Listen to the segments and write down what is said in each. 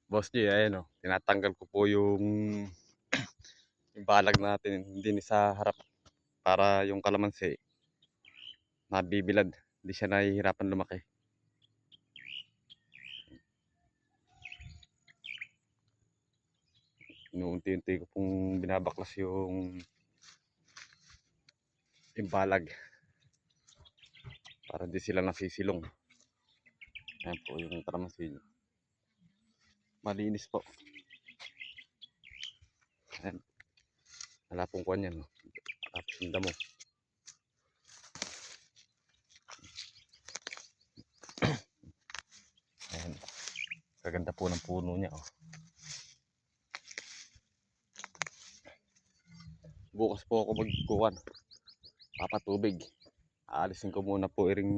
Boss G, ayan o, tinatanggal ko po yung balag natin din sa harap para yung kalamansi nabibilad, hindi siya nahihirapan lumaki. Inuunti-unti ko pong binabaklas yung balag para di sila nasisilong. Ayan po yung kalamansi nyo. Malinis po. Ayan. Wala pong kuwan yan. No? Tapos yung damo. Ayan. Kaganda po ng puno niya. Oh. Bukas po ako magkuhan. Papatubig. Aalisin ko muna po iring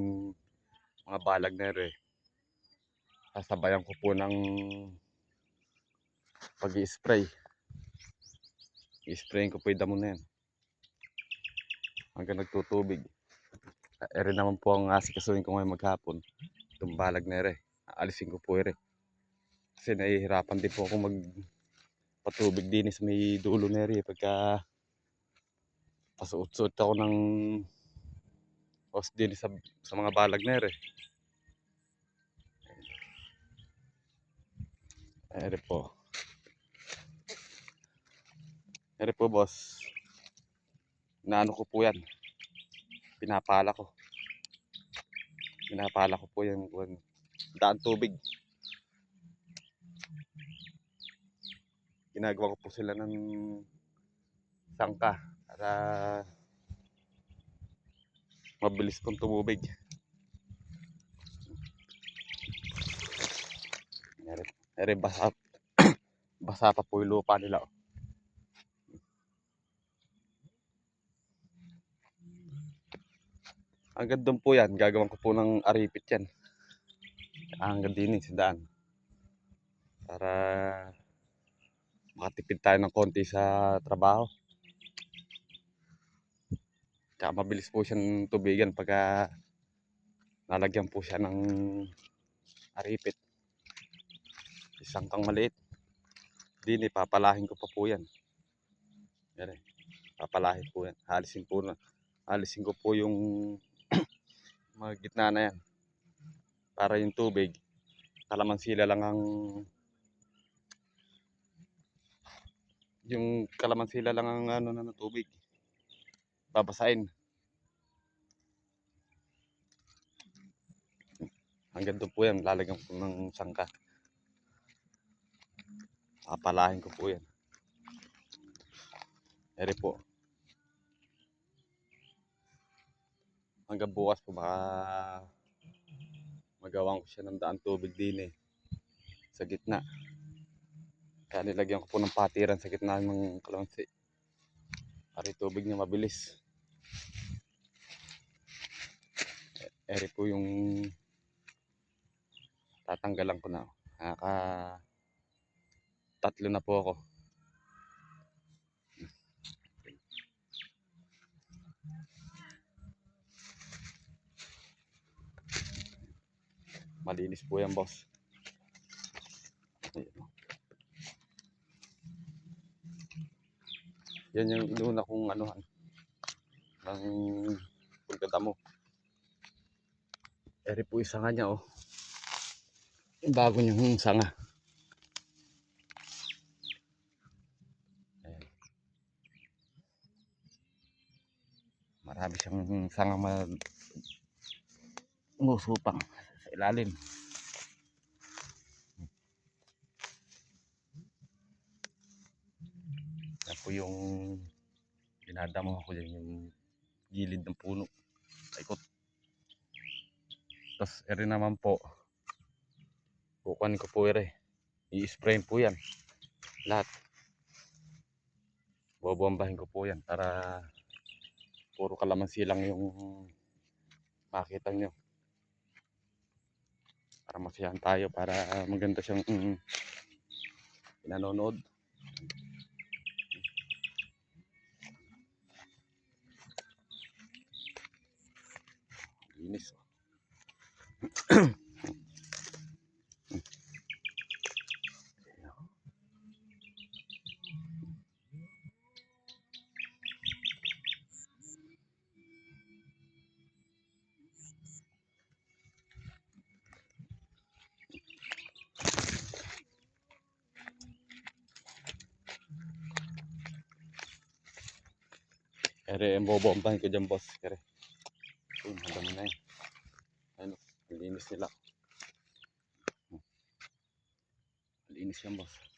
mga balag na rin. Sasabayan ko po ng pag-i-spray. I-sprayin ko po yung damo na yan. Hanggang nagtutubig. Ere naman po ang asikasuhin ko ngayon maghapon. Itong balag na ere. Aalisin ko po ere. Kasi nahihirapan din po ako magpatubig din sa may dulo na ere. Pagka pasuot-suot ako ng hose din sa mga balag na ere. Ere po. Ere po boss. Inaano ko po yan. Pinapala ko. Pinapala ko po yung daan tubig. Ginagawa ko po sila ng sangka para mabilis pong tumubig. Ere basa, basa pa po yung lupa nila. Hanggang doon po yan, gagawin ko po ng aripit yan. Hanggang din sa daan. Para makatipid tayo ng konti sa trabaho. Kaya mabilis po siyang tubigan pagka nalagyan po siya ng aripit. Isang kang maliit. Dini, papalahin ko pa po yan. Yan eh. Papalahin po yan. Alisin ko po yung mga gitna na yan. Para yung tubig, kalamansila lang ang ano na tubig. Babasain. Hanggang doon po yan, lalagyan ko ng sangka. Papalahin ko po yan. Eri po. Hanggang bukas po baka magawan ko siya ng daan tubig din eh. Sa gitna. Kaya nilagyan ko po ng patiran sa gitna ng kalamansi. Para yung tubig niya mabilis. Eri po yung tatanggalan ko na. Tatlo na po ako. Malinis po yan boss. Yan yung inuna kong anuhan ng pagkadamo. Eri po yung sanga niya oh. Yung bago niyong sanga. Ayan. Marami siyang sanga musupang sa ilalim. Yan po yung dinadamo ko dyan, yung gilid ng puno. Ikot. Tapos eri naman po, kukunin ko po eri. I-spray po yan. Lahat. Bobombahin ko po yan para puro kalamansi lang yung makita nyo. Para masiyahan tayo, para maganda siyang pinanonood. Linis. Kaya ang bobombahin ko dyan, boss. Kaya ayun, madami na yun. Ayun, malinis nila. Malinis yan, boss.